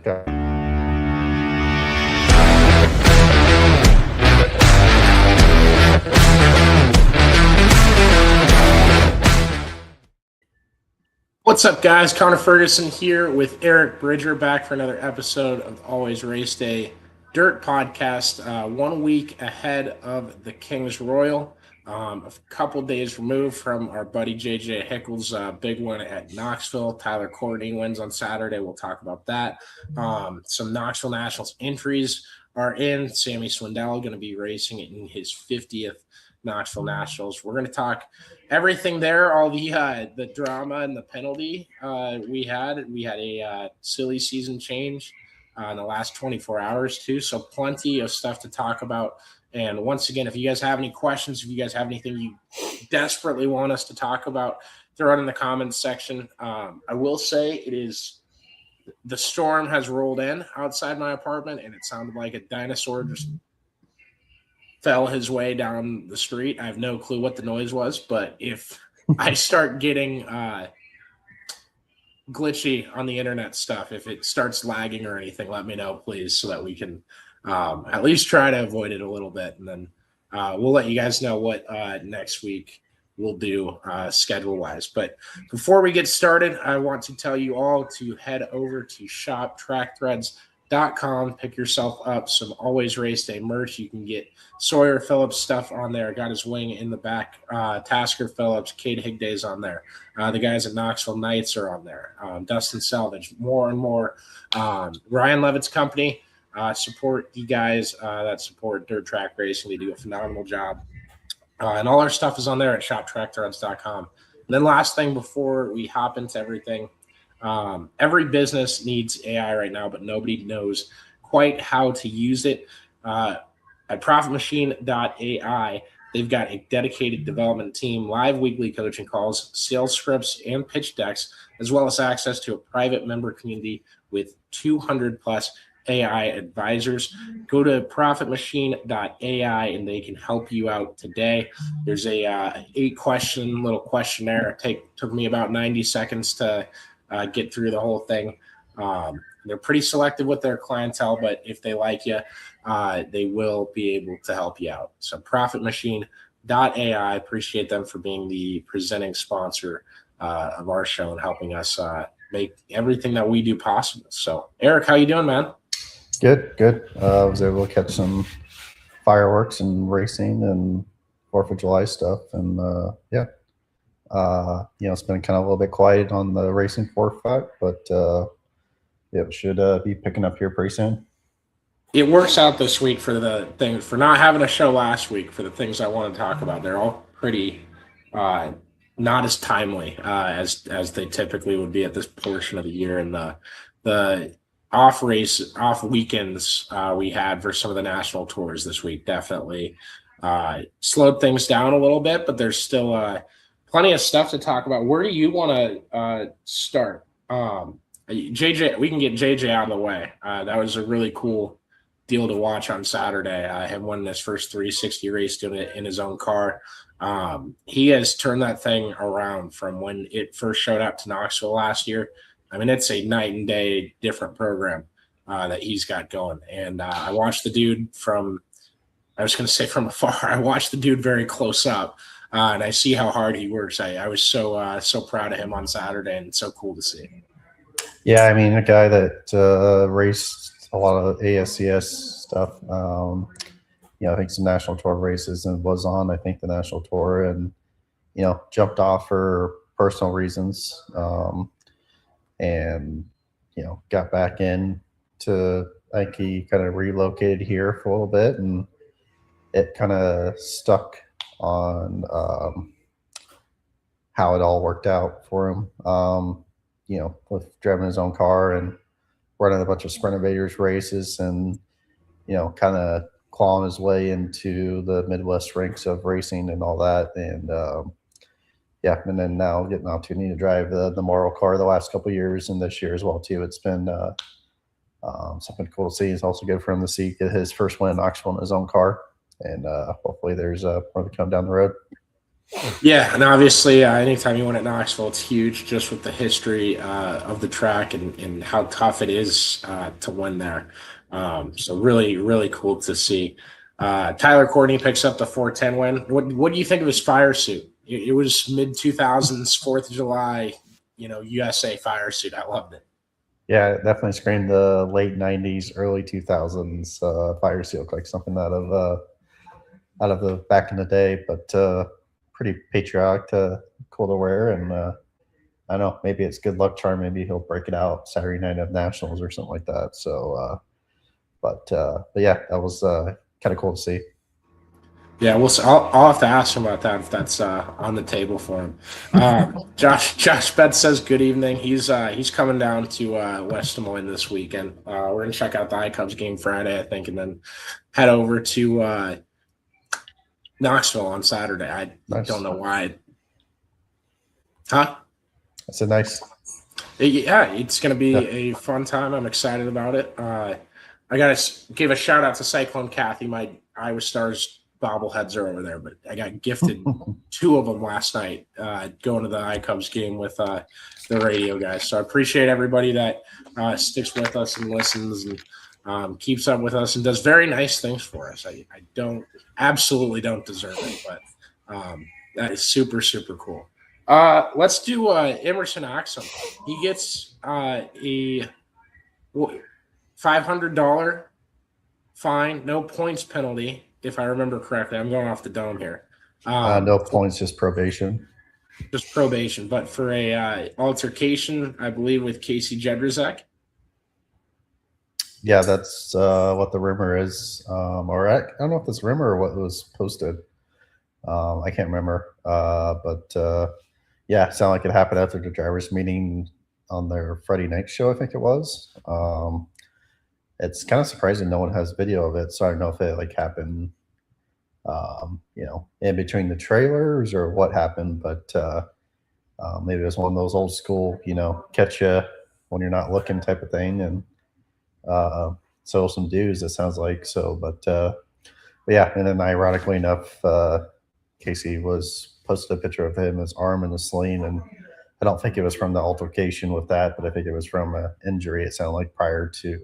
Okay. What's up, guys? Connor Ferguson here with Eric Bridger, back for another episode of Always Race Day Dirt Podcast. 1 week ahead of the Kings Royal, a couple days removed from our buddy JJ Hickle's big one at Knoxville. Tyler Courtney wins on Saturday. We'll talk about that. Some Knoxville Nationals entries are in. Sammy Swindell going to be racing in his 50th Knoxville Nationals. We're going to talk everything there, all the drama and the penalty we had a silly season change in the last 24 hours too, so plenty of stuff to talk about. And once again, if you guys have any questions, if you guys have anything you desperately want us to talk about, throw it in the comments section. I will say the storm has rolled in outside my apartment, and it sounded like a dinosaur just fell his way down the street. I have no clue what the noise was, but if I start getting glitchy on the internet stuff, if it starts lagging or anything, let me know, please, so that we can at least try to avoid it a little bit. And then we'll let you guys know what next week we'll do schedule-wise. But before we get started, I want to tell you all to head over to shoptrackthreads.com. Pick yourself up some Always Race Day merch. You can get Sawyer Phillips stuff on there. Got his wing in the back. Tasker Phillips, Cade Higday's on there. The guys at Knoxville Knights are on there. Dustin Selvage, more and more. Ryan Levitt's company. Support you guys that support dirt track racing. They do a phenomenal job. And all our stuff is on there at shoptrackthreads.com. And then last thing before we hop into everything, every business needs AI right now, but nobody knows quite how to use it. At ProfitMachine.ai, they've got a dedicated development team, live weekly coaching calls, sales scripts, and pitch decks, as well as access to a private member community with 200 plus AI advisors. Go to ProfitMachine.ai and they can help you out today. There's a 8-question little questionnaire. It took me about 90 seconds to get through the whole thing. They're pretty selective with their clientele, but if they like you, they will be able to help you out. So ProfitMachine.ai, appreciate them for being the presenting sponsor of our show and helping us make everything that we do possible. So Eric, how you doing, man? Good. I was able to catch some fireworks and racing and 4th of July stuff. And it's been kind of a little bit quiet on the racing forefront, but it should be picking up here pretty soon. It works out this week for the thing, for not having a show last week, for the things I want to talk about. They're all pretty not as timely as they typically would be at this portion of the year. And the off weekends we had for some of the national tours this week definitely slowed things down a little bit, but there's still plenty of stuff to talk about. Where do you want to start? JJ, we can get JJ out of the way. That was a really cool deal to watch on Saturday. Him winning his first 360 race, doing it in his own car. He has turned that thing around from when it first showed up to Knoxville last year. I mean, it's a night and day different program that he's got going. And I watched the dude from afar. I watched the dude very close up, and I see how hard he works. I was so proud of him on Saturday, and it's so cool to see. Yeah, I mean, a guy that raced a lot of ASCS stuff, I think some national tour races and was on, I think, the national tour, and, jumped off for personal reasons. And, got back in to, I think he kind of relocated here for a little bit, and it kind of stuck on how it all worked out for him, with driving his own car and running a bunch of Sprint Invaders races and, kind of clawing his way into the Midwest ranks of racing and all that. And, and then now getting an opportunity to drive the Morrow car the last couple of years and this year as well too. It's been something cool to see. It's also good for him to see his first win in Knoxville in his own car, and hopefully there's more to come down the road. Yeah, and obviously, anytime you win at Knoxville, it's huge just with the history of the track and how tough it is to win there. So really, really cool to see. Tyler Courtney picks up the 410 win. What do you think of his fire suit? It was mid 2000s, 4th of July, USA fire suit. I loved it. Yeah, it definitely screamed the late '90s, early 2000s fire seal, like something out of the back in the day, but pretty patriotic, cool to wear, and I don't know, maybe it's good luck charm. Maybe he'll break it out Saturday night of nationals or something like that. So, but yeah, that was kind of cool to see. Yeah, I'll have to ask him about that if that's on the table for him. Josh Betts says good evening. He's coming down to West Des Moines this weekend. We're gonna check out the iCubs game Friday, I think, and then head over to Knoxville on Saturday. I Nice. don't know why. Huh? That's a nice. Yeah, it's gonna be a fun time. I'm excited about it. I gotta give a shout out to Cyclone Kathy. My Iowa Stars bobbleheads are over there, but I got gifted 2 of them last night going to the iCubs game with the radio guys. So I appreciate everybody that sticks with us and listens and keeps up with us and does very nice things for us. I absolutely don't deserve it, but that is super, super cool. Let's do Emerson Axum. He gets a $500 fine, no points penalty, if I remember correctly. I'm going off the dome here. No points, just probation. Just probation, but for a altercation, I believe, with Casey Jedrzak. Yeah, that's what the rumor is. Or I don't know if it's rumor or what was posted. I can't remember. But yeah, it sounded like it happened after the drivers' meeting on their Friday night show, I think it was. It's kind of surprising no one has video of it, so I don't know if it like happened, in between the trailers or what happened. But maybe it was one of those old school, catch you when you're not looking type of thing, and settle some dues. It sounds like so, but yeah. And then ironically enough, Casey was posted a picture of him, his arm in a sling, and I don't think it was from the altercation with that, but I think it was from an injury. It sounded like prior to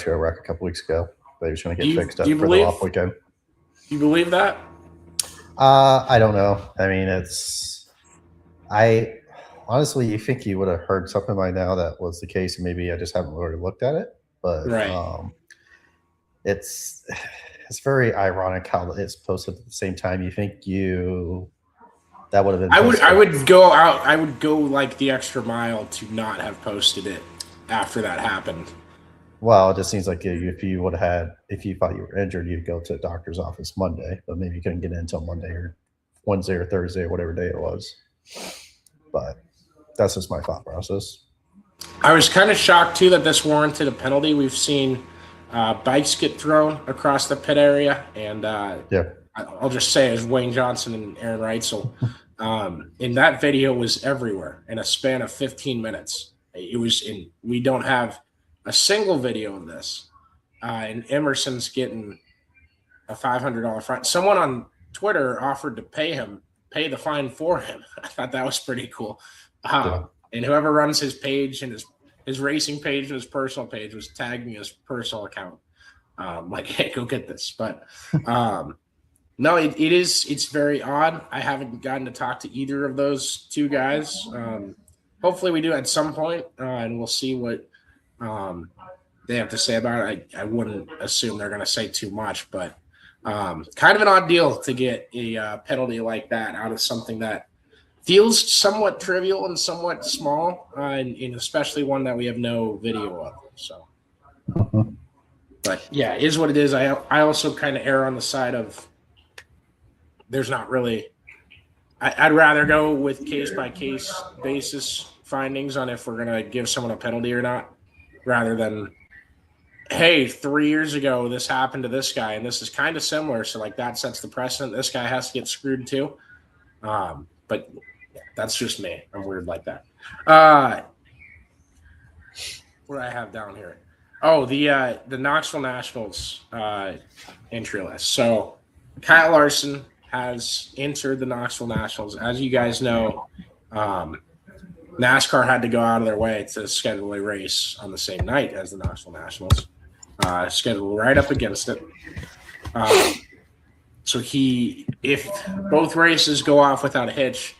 a wreck a couple weeks ago. They were trying to get fixed up for the off weekend. You believe that? I don't know. I mean, I honestly, you think you would have heard something by now that was the case. Maybe I just haven't really looked at it, but right. It's very ironic how it's posted at the same time. You think that would have been. I would go out. I would go like the extra mile to not have posted it after that happened. Well, it just seems like if you thought you were injured, you'd go to the doctor's office Monday, but maybe you couldn't get in until Monday or Wednesday or Thursday or whatever day it was. But that's just my thought process. I was kind of shocked too that this warranted a penalty. We've seen bikes get thrown across the pit area, and yeah. I'll just say as Wayne Johnson and Aaron Reitzel, and that video was everywhere in a span of 15 minutes. It was in. We don't have a single video of this, and Emerson's getting a $500 fine. Someone on Twitter offered to pay the fine for him. I thought that was pretty cool. And whoever runs his page and his racing page and his personal page was tagging his personal account. Like, hey, go get this. But no, it's very odd. I haven't gotten to talk to either of those 2 guys. Hopefully we do at some point, and we'll see what they have to say about it. I wouldn't assume they're going to say too much, but kind of an odd deal to get a penalty like that out of something that feels somewhat trivial and somewhat small, and especially one that we have no video of. So, but yeah, it is what it is. I also kind of err on the side of there's not really. I'd rather go with case by case basis findings on if we're gonna give someone a penalty or not, rather than, hey, 3 years ago this happened to this guy and this is kind of similar, so like that sets the precedent. This guy has to get screwed too. But that's just me. I'm weird like that. What do I have down here? Oh, the Knoxville Nationals entry list. So Kyle Larson has entered the Knoxville Nationals. As you guys know, NASCAR had to go out of their way to schedule a race on the same night as the Knoxville Nationals, scheduled right up against it. So if both races go off without a hitch,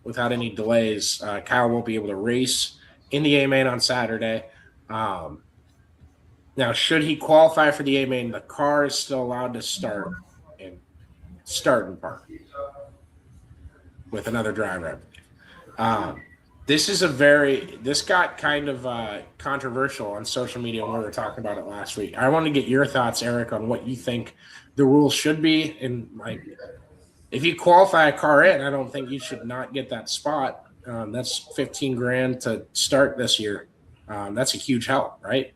without any delays, Kyle won't be able to race in the A-Main on Saturday. Now, should he qualify for the A-Main, the car is still allowed to start in park with another driver. This got kind of controversial on social media when we were talking about it last week. I want to get your thoughts, Eric, on what you think the rules should be. And like, if you qualify a car in, I don't think you should not get that spot. That's $15,000 to start this year. That's a huge help, right?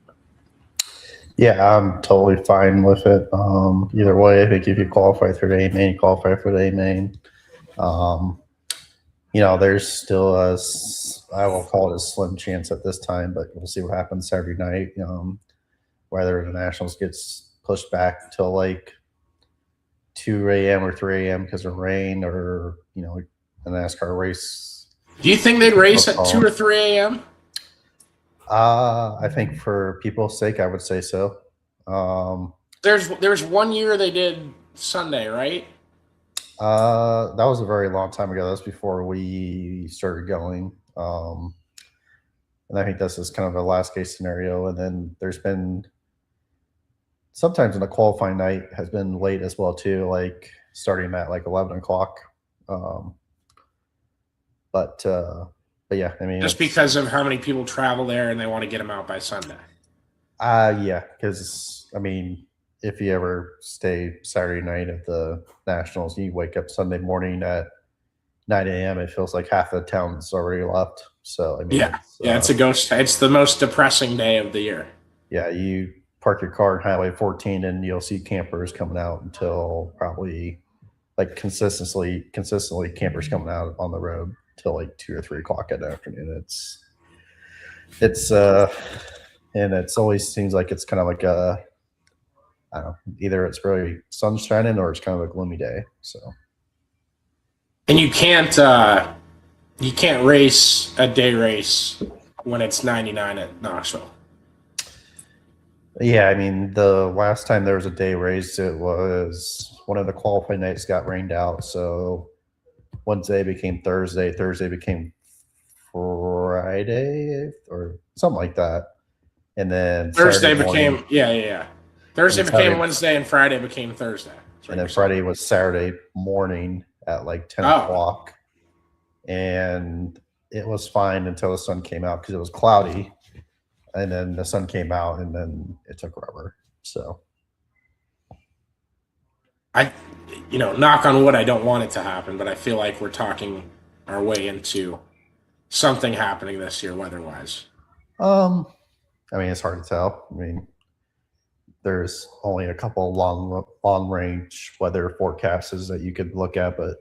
Yeah, I'm totally fine with it. Either way, I think if you qualify for the A-Main, you qualify for the A-Main. There's still I will call it a slim chance at this time, but we'll see what happens Saturday night. Whether the Nationals gets pushed back till like 2 a.m. or 3 a.m. because of rain, or the NASCAR race. Do you think they'd race at 2 or 3 a.m.? I think for people's sake, I would say so. There's 1 year they did Sunday, right? That was a very long time ago. That was before we started going. And I think this is kind of a last case scenario. And then there's been sometimes in the qualifying night has been late as well too, like starting at like 11 o'clock. But yeah, I mean, just because of how many people travel there and they want to get them out by Sunday. Yeah, because I mean, if you ever stay Saturday night at the Nationals, you wake up Sunday morning at 9 a.m. It feels like half the town's already left. So I mean, it's a ghost. It's the most depressing day of the year. Yeah, you park your car on Highway 14, and you'll see campers coming out until probably like consistently campers coming out on the road till like 2 or 3 o'clock in the afternoon. And it's always seems like it's kind of like a, I don't know, either it's really sun shining or it's kind of a gloomy day. So, and you can't race a day race when it's 99 at Knoxville. Yeah, I mean, the last time there was a day race, it was one of the qualifying nights got rained out. So Wednesday became Thursday, Thursday became Friday or something like that. And then Thursday became Thursday became Wednesday, and Friday became Thursday. And then Friday was Saturday morning at like 10 o'clock. And it was fine until the sun came out because it was cloudy. And then the sun came out, and then it took forever. So, knock on wood, I don't want it to happen, but I feel like we're talking our way into something happening this year weather-wise. I mean, it's hard to tell. I mean, there's only a couple long range weather forecasts that you could look at, but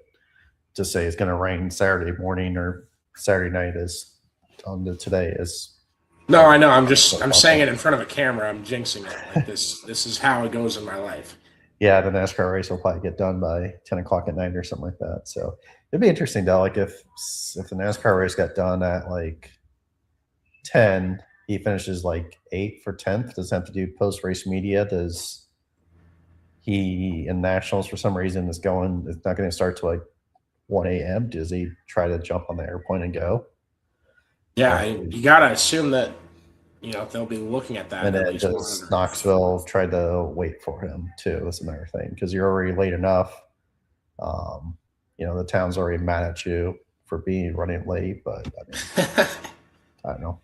to say it's going to rain Saturday morning or Saturday night is on the today is. No, I know. I'm saying it in front of a camera. I'm jinxing it. Like this is how it goes in my life. Yeah, the NASCAR race will probably get done by 10 o'clock at night or something like that. So it'd be interesting though. Like if the NASCAR race got done at like 10, he finishes like 8th for 10th. Does he have to do post race media? Does he in Nationals for some reason it's not going to start till like 1 a.m. Does he try to jump on the airplane and go? Yeah, you gotta assume that they'll be looking at that. And then does Knoxville try to wait for him too? That's another thing because you're already late enough. The town's already mad at you for running late, but I mean, I don't know.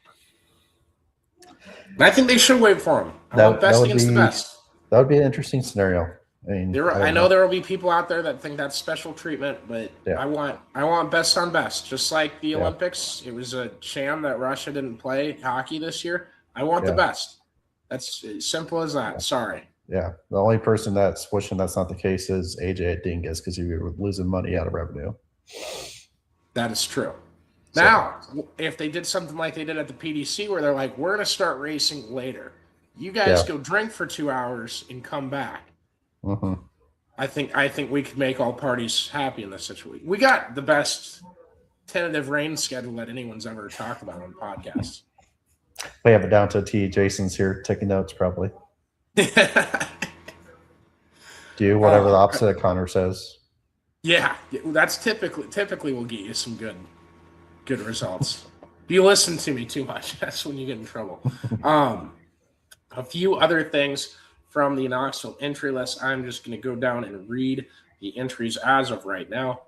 I think they should wait for him. I want best against the best. That would be an interesting scenario. I mean, I know there will be people out there that think that's special treatment, but yeah. I want best on best. Just like the Olympics, it was a sham that Russia didn't play hockey this year. I want the best. That's as simple as that. Sorry. Yeah, the only person that's wishing that's not the case is AJ Dingus because he was losing money out of revenue. That is true. Now, if they did something like they did at the PDC where they're like, we're going to start racing later. You guys go drink for 2 hours and come back. Mm-hmm. I think we could make all parties happy in this situation. We got the best tentative rain schedule that anyone's ever talked about on podcasts. We have it down to a T. Jason's here taking notes, probably. Do whatever the opposite of Connor says. Yeah, that's typically will get you some good results. If you listen to me too much, that's when you get in trouble. A few other things from the Knoxville entry list. I'm just going to go down and read the entries as of right now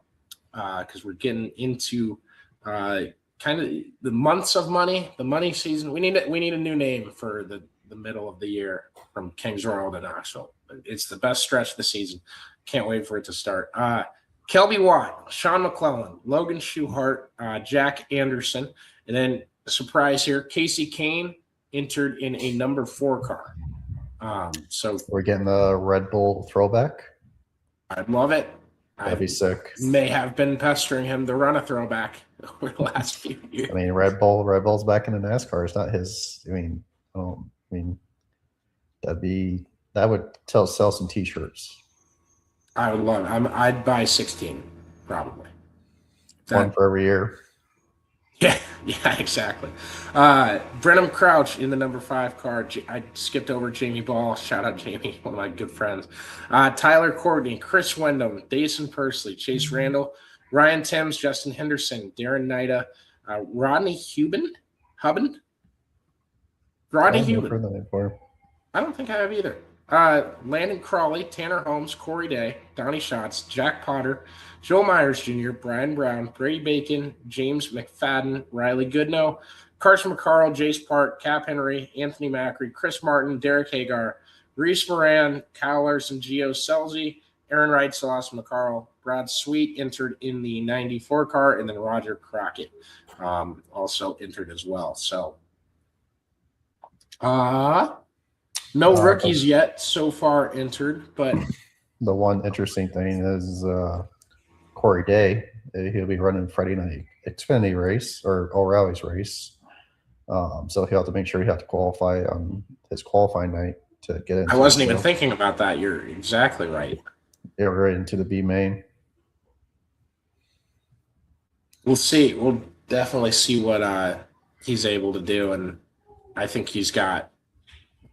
because we're getting into kind of the months of money, the money season. We need a new name for the middle of the year from Kings Royal to Knoxville. It's the best stretch of the season. Can't wait for it to start. Kelby Watt, Sean McClellan, Logan Schuhart, Jack Anderson, and then a surprise here, Casey Kane entered in a number 4 car. So we're getting the Red Bull throwback. I'd love it. That'd be sick. May have been pestering him to run a throwback over the last few years. I mean, Red Bull's back in the NASCAR. It's not his. I mean, that would sell some T-shirts. I would love it. I'd buy 16 probably. One for every year. Yeah, exactly. Brenham Crouch in the number 5 car. I skipped over Jamie Ball. Shout out Jamie, one of my good friends. Tyler Courtney, Chris Wyndham, Dason Pursley, Chase Randall, Ryan Timms, Justin Henderson, Darren Nida, Rodney Hubin. Rodney Hubin. I don't think I have either. Landon Crawley, Tanner Holmes, Corey Day, Donnie Schatz, Jack Potter, Joe Myers Jr., Brian Brown, Brady Bacon, James McFadden, Riley Goodnow, Carson McCarl, Jace Park, Cap Henry, Anthony Macri, Chris Martin, Derek Hagar, Reese Moran, Kyle Larson, Gio Selzy, Aaron Wright, Austin McCarl, Brad Sweet entered in the 94 car, and then Roger Crockett also entered as well. So, no rookies yet so far entered, but the one interesting thing is Corey Day. He'll be running Friday night Xfinity race or O'Reilly's race. So he'll have to make sure he has to qualify on his qualifying night to get in. I wasn't even thinking about that. You're exactly right. Yeah, right into the B main. We'll see. We'll definitely see what he's able to do, and I think he's got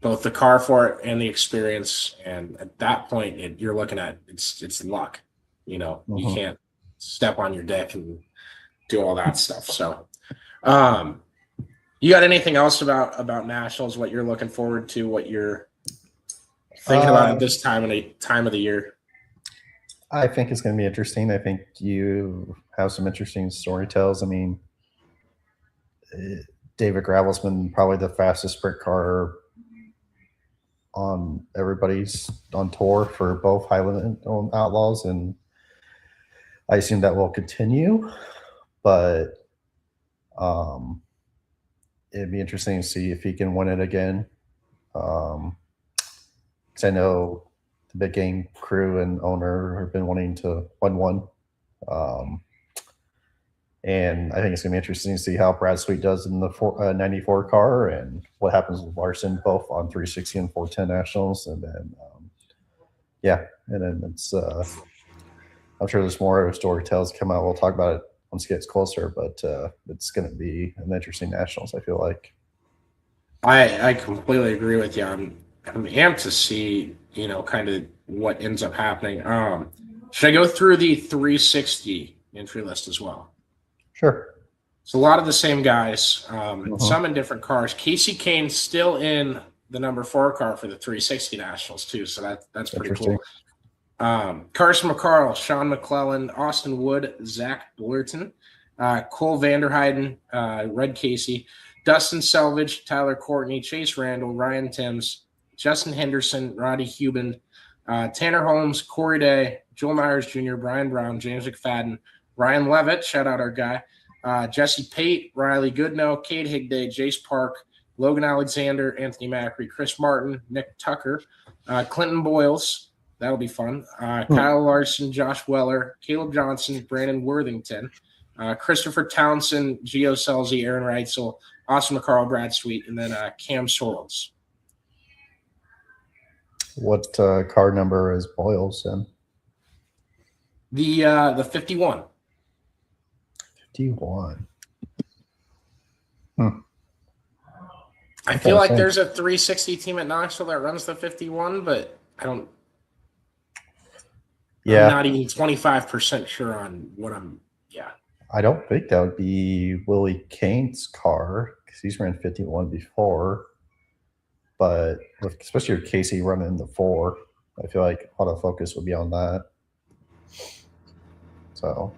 both the car for it and the experience. And at that point, you're looking at it's luck. You know, you can't step on your dick and do all that stuff. So, you got anything else about nationals? What you're looking forward to? What you're thinking about at this time of the year? I think it's going to be interesting. I think you have some interesting story tells. I mean, David Gravel's been probably the fastest sprint car on everybody's on tour for both Highland Outlaws, and I assume that will continue. But it'd be interesting to see if he can win it again. Because I know the Big Game crew and owner have been wanting to win one. And I think it's going to be interesting to see how Brad Sweet does in the 94 car and what happens with Larson, both on 360 and 410 Nationals. And then, and then it's, I'm sure there's more storytells come out. We'll talk about it once it gets closer, but it's going to be an interesting Nationals, I feel like. I completely agree with you. I'm amped to see, kind of what ends up happening. Should I go through the 360 entry list as well? Sure. It's a lot of the same guys, some in different cars. Casey Kane still in the number 4 car for the 360 Nationals too, so that's pretty cool. Carson McCarl, Sean McClellan, Austin Wood, Zach Blurton, Cole Vanderheiden, Red Casey, Dustin Selvage, Tyler Courtney, Chase Randall, Ryan Timms, Justin Henderson, Roddy Hubin, Tanner Holmes, Corey Day, Joel Myers Jr., Brian Brown, James McFadden, Ryan Levitt, shout out our guy, Jesse Pate, Riley Goodnow, Cade Higday, Jace Park, Logan Alexander, Anthony Macri, Chris Martin, Nick Tucker, Clinton Boyles, that'll be fun, Kyle Larson, Josh Weller, Caleb Johnson, Brandon Worthington, Christopher Townsend, Gio Selzy, Aaron Reitzel, Austin McCarl, Brad Sweet, and then Cam Sorrells. What car number is Boyles in? The 51. 51. I feel like there's a 360 team at Knoxville that runs the 51, but I'm not even 25% sure on what I don't think that would be Willie Kane's car because he's ran 51 before. But especially with Casey running the 4, I feel like a lot of focus would be on that. So,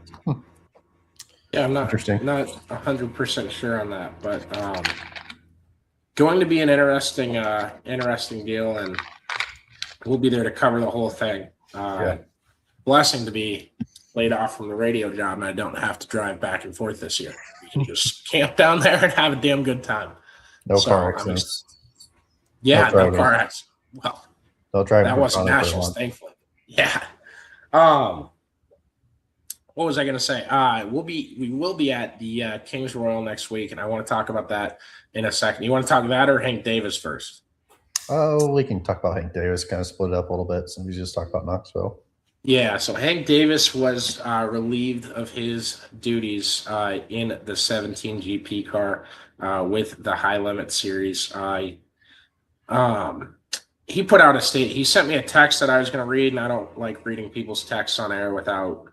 yeah, I'm not 100% sure on that, but going to be an interesting deal, and we'll be there to cover the whole thing. Blessing to be laid off from the radio job, and I don't have to drive back and forth this year. We can just camp down there and have a damn good time. No car accidents. No car accidents. Well, that wasn't Nationals, thankfully. Yeah. What was I going to say? We will be at the Kings Royal next week, and I want to talk about that in a second. You want to talk that or Hank Davis first? Oh, we can talk about Hank Davis. Kind of split it up a little bit, so we just talk about Knoxville. Yeah, so Hank Davis was relieved of his duties in the 17 GP car with the High Limit Series. He put out a statement. He sent me a text that I was going to read, and I don't like reading people's texts on air without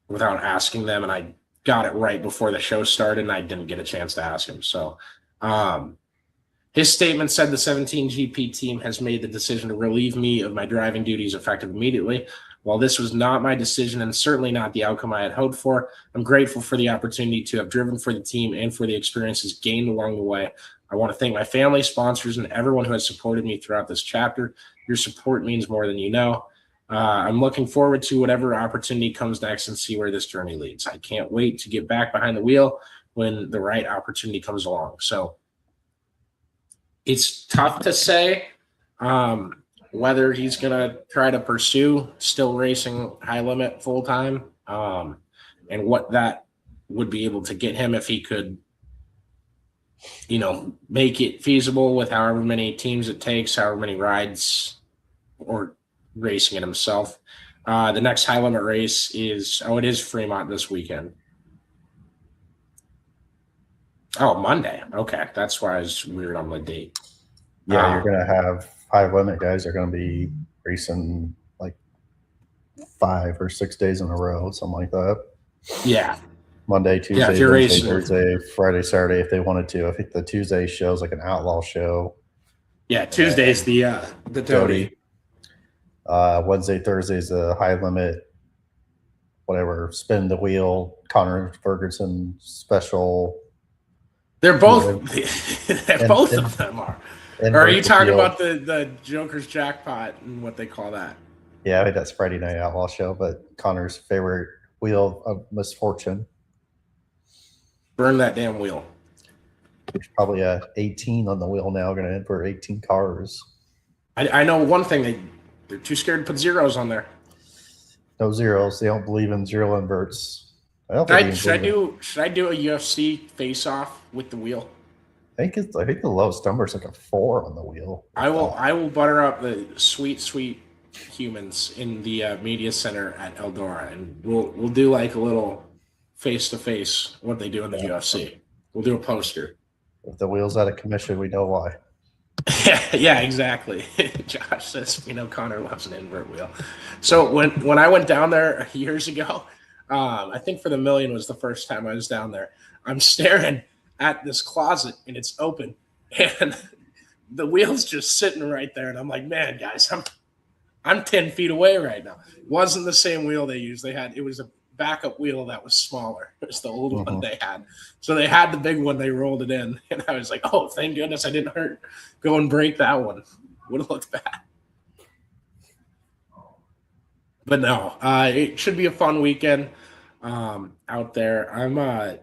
asking them. And I got it right before the show started, and I didn't get a chance to ask him. So his statement said the 17 GP team has made the decision to relieve me of my driving duties effective immediately. While this was not my decision and certainly not the outcome I had hoped for, I'm grateful for the opportunity to have driven for the team and for the experiences gained along the way. I want to thank my family, sponsors, and everyone who has supported me throughout this chapter. Your support means more than you know. I'm looking forward to whatever opportunity comes next and see where this journey leads. I can't wait to get back behind the wheel when the right opportunity comes along. So it's tough to say whether he's going to try to pursue still racing high limit full time and what that would be able to get him if he could, make it feasible with however many teams it takes, however many rides, or racing it himself. The next high limit race is Fremont this weekend. Oh, Monday. Okay. That's why I was weird on the date. Yeah, you're going to have high limit guys are going to be racing like 5 or 6 days in a row, something like that. Yeah. Monday, Tuesday, Wednesday, Thursday, Friday, Saturday, if they wanted to. I think the Tuesday show is like an outlaw show. Yeah, Tuesday's the Doty. Wednesday, Thursday's the high limit, whatever, spin the wheel, Connor Ferguson special. They're both both of them are. Or are you talking about the Joker's Jackpot and what they call that? Yeah, I think that's Friday Night Outlaw show, but Connor's favorite wheel of misfortune. Burn that damn wheel. There's probably a 18 on the wheel now, going to enter 18 cars. I know one thing, they're too scared to put zeros on there. No zeros. They don't believe in zero inverts. Should I do a UFC face-off with the wheel? I think the lowest number is like a 4 on the wheel. I will butter up the sweet humans in the media center at Eldora, and we'll do like a little face-to-face what they do in the UFC. We'll do a poster. If the wheel's out of commission, we know why. Yeah, exactly. Josh says we know Connor loves an invert wheel. So when I went down there years ago, I think for the Million was the first time I was down there. I'm staring at this closet and it's open, and the wheel's just sitting right there. And I'm like, man, guys, I'm 10 feet away right now. It wasn't the same wheel they used. It was a backup wheel that was smaller. It was the old one they had. So they had the big one, they rolled it in. And I was like, oh, thank goodness I didn't go and break that one. Would have looked bad. But no, it should be a fun weekend out there.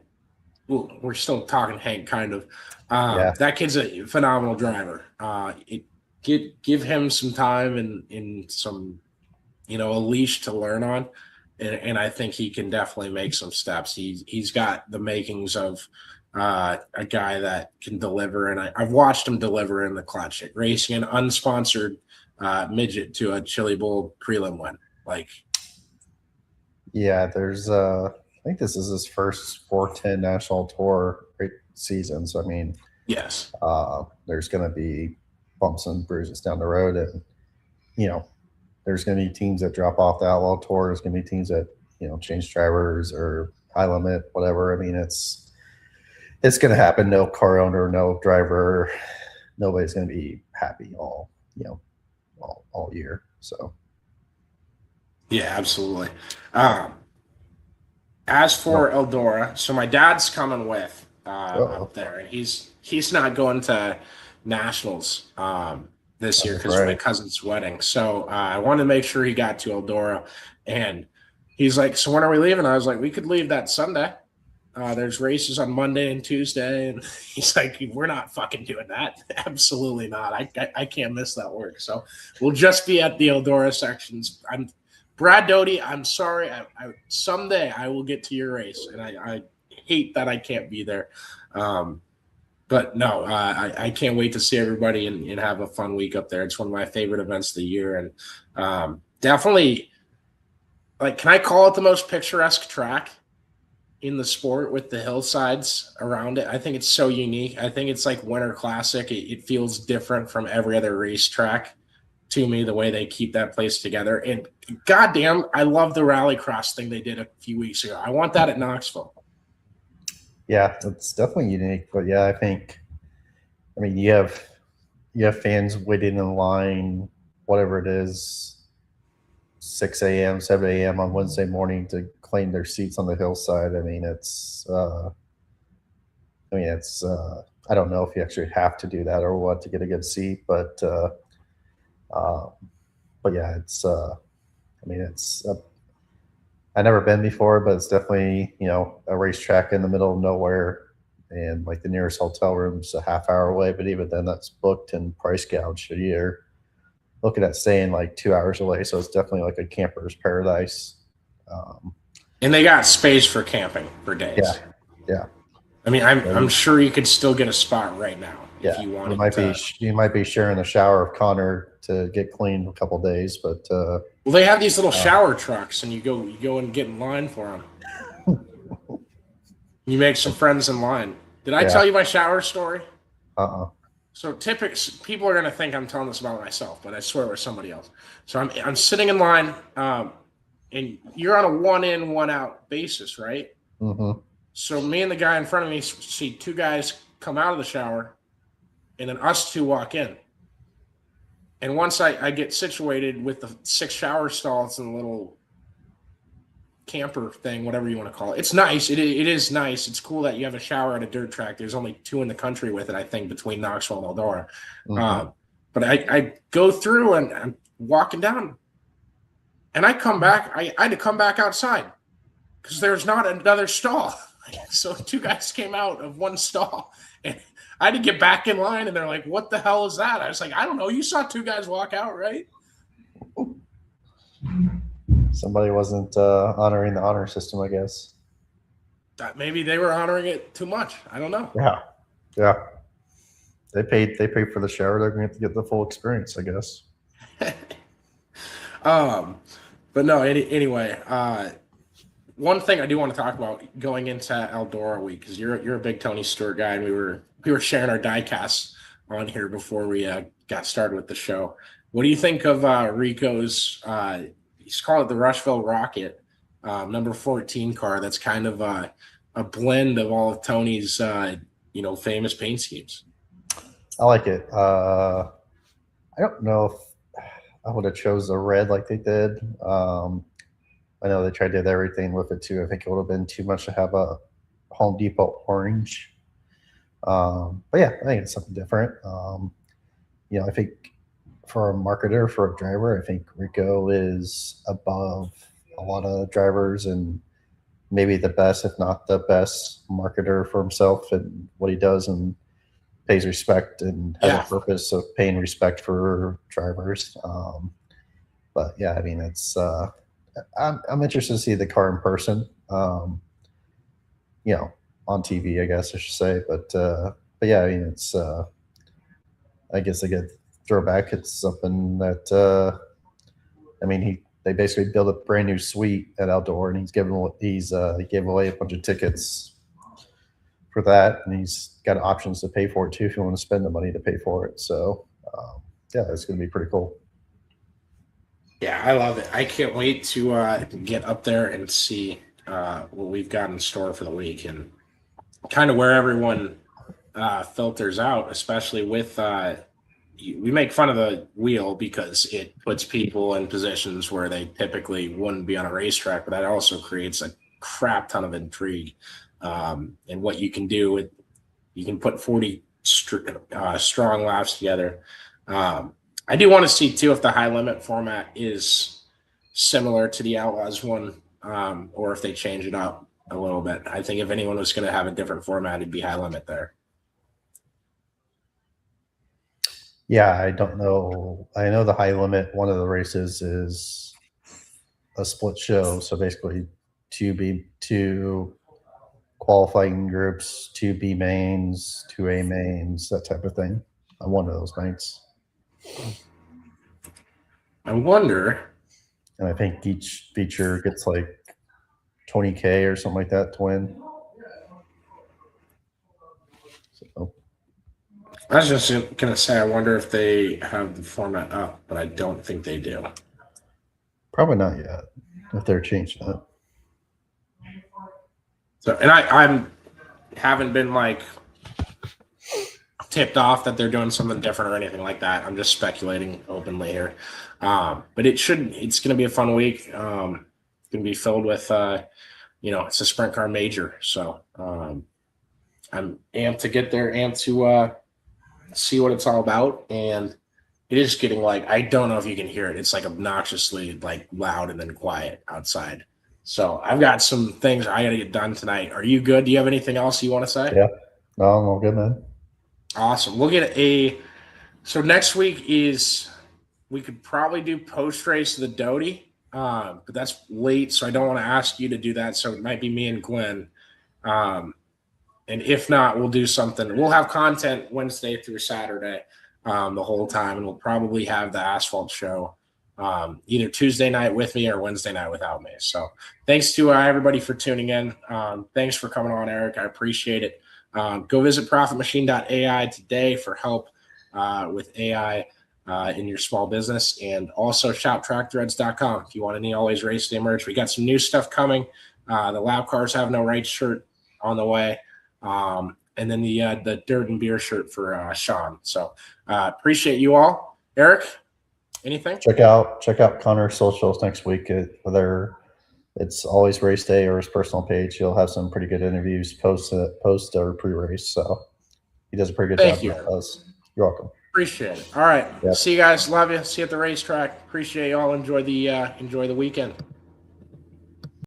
We're still talking Hank, kind of. That kid's a phenomenal driver. Give him some time and some, a leash to learn on. And I think he can definitely make some steps. He's got the makings of a guy that can deliver. And I've watched him deliver in the clutch, racing an unsponsored midget to a Chili Bowl prelim win. Like, Yeah, there's I think this is his first 410 national tour season. So I mean, yes. there's going to be bumps and bruises down the road, and you know, there's going to be teams that drop off the Outlaw Tour. There's going to be teams that change drivers or high limit, whatever. I mean, it's going to happen. No car owner, no driver, nobody's going to be happy all year. So Yeah, absolutely. As for Eldora, so my dad's coming with up there, and he's not going to nationals this year because of my cousin's wedding. So I wanted to make sure he got to Eldora, and he's like, "So when are we leaving?" I was like, "We could leave that Sunday. There's races on Monday and Tuesday," and he's like, "We're not fucking doing that. Absolutely not. I can't miss that work. So we'll just be at the Eldora sections." Brad Doty, I'm sorry. Someday I will get to your race, and I hate that I can't be there. But no, I can't wait to see everybody and have a fun week up there. It's one of my favorite events of the year, and definitely, like, can I call it the most picturesque track in the sport with the hillsides around it? I think it's so unique. I think it's like Winter Classic. It feels different from every other racetrack to me, the way they keep that place together. And goddamn, I love the rallycross thing they did a few weeks ago. I want that at Knoxville. Yeah, it's definitely unique. But yeah, I mean, you have fans waiting in line, whatever it is, 6 a.m., 7 a.m. on Wednesday morning to claim their seats on the hillside. I mean, it's I don't know if you actually have to do that or what to get a good seat, but yeah, I've never been before, but it's definitely, a racetrack in the middle of nowhere, and like the nearest hotel room's a half hour away, but even then that's booked and price gouged. You're looking at staying like 2 hours away. So it's definitely like a camper's paradise. And they got space for camping for days. Yeah. I mean, I'm sure you could still get a spot right now if you wanted. You might be sharing the shower of Connor to get clean a couple days, but well, they have these little shower trucks, and you go and get in line for them. You make some friends in line. Did I tell you my shower story? So typically, people are going to think I'm telling this about myself, but I swear it was somebody else. So I'm sitting in line, and you're on a one in, one out basis, right? Mm-hmm. So me and the guy in front of me see two guys come out of the shower, and then us two walk in. And once I get situated with the 6 shower stalls and the little camper thing, whatever you want to call it, it's nice. It is nice. It's cool that you have a shower at a dirt track. There's only 2 in the country with it, I think, between Knoxville and Eldora. Mm-hmm. But I go through and I'm walking down, and I come back. I had to come back outside because there's not another stall. So 2 guys came out of one stall, and I had to get back in line, and they're like, "What the hell is that?" I was like, "I don't know. You saw 2 guys walk out, right?" Somebody wasn't honoring the honor system, I guess. Maybe they were honoring it too much. I don't know. Yeah. They paid for the shower. They're going to have to get the full experience, I guess. But no. Anyway, one thing I do want to talk about going into Eldora week, because you're a big Tony Stewart guy, and we were sharing our diecast on here before we got started with the show. What do you think of Rico's? He's called it the Rushville Rocket, number 14 car. That's kind of a blend of all of Tony's famous paint schemes. I like it. I don't know if I would have chose the red like they did. I know they tried to do everything with it too. I think it would have been too much to have a Home Depot orange. But yeah, I think it's something different. I think for a marketer, for a driver, I think Rico is above a lot of drivers and maybe the best, if not the best marketer for himself and what he does, and pays respect and has a purpose of paying respect for drivers. But yeah, I mean, it's I'm interested to see the car in person. On TV, I guess I should say. But yeah, I mean, it's I guess a good throwback. It's something that they basically built a brand new suite at Outdoor, and he gave away a bunch of tickets for that, and he's got options to pay for it too if you want to spend the money to pay for it. So yeah, it's going to be pretty cool. Yeah, I love it. I can't wait to get up there and see what we've got in store for the week, and kind of where everyone filters out, especially with we make fun of the wheel because it puts people in positions where they typically wouldn't be on a racetrack, but that also creates a crap ton of intrigue. And what you can do with, you can put 40 strong laps together. I do want to see too if the high limit format is similar to the Outlaws one, or if they change it up a little bit. I think if anyone was going to have a different format, it'd be high limit there. Yeah, I don't know. I know the high limit, one of the races is a split show. So basically two qualifying groups, 2 B mains, 2 A mains, that type of thing on one of those nights. I wonder. And I think each feature gets like 20K or something like that to win. So I was just going to say, I wonder if they have the format up, but I don't think they do. probably not yet, if they're changing it. So, and I haven't been like tipped off that they're doing something different or anything like that. I'm just speculating openly here. But it's going to be a fun week. It's going to be filled with, it's a sprint car major. So I'm amped to get there, amped to see what it's all about. And it is getting like, I don't know if you can hear it. It's like obnoxiously like loud and then quiet outside. So I've got some things I got to get done tonight. Are you good? Do you have anything else you want to say? Yeah. No, I'm all good, man. Awesome. We'll get so next week we could probably do post-race of the Doty, but that's late, so I don't want to ask you to do that. So it might be me and Glenn. And if not, we'll do something. We'll have content Wednesday through Saturday the whole time, and we'll probably have the asphalt show either Tuesday night with me or Wednesday night without me. So thanks to everybody for tuning in. Thanks for coming on, Eric. I appreciate it. Go visit profitmachine.ai today for help with AI in your small business, and also shoptrackthreads.com if you want any Always Race Day merch. We got some new stuff coming. The Lab Cars Have No Rights shirt on the way, and then the Dirt and Beer shirt for Sean. So appreciate you all. Eric, anything? Check out Connor's socials next week. Whether it's Always Race Day or his personal page, he'll have some pretty good interviews post or pre-race. So he does a pretty good job. You. You're welcome. Appreciate it. All right. Yep. See you guys. Love you. See you at the racetrack. Appreciate you all. Enjoy the weekend.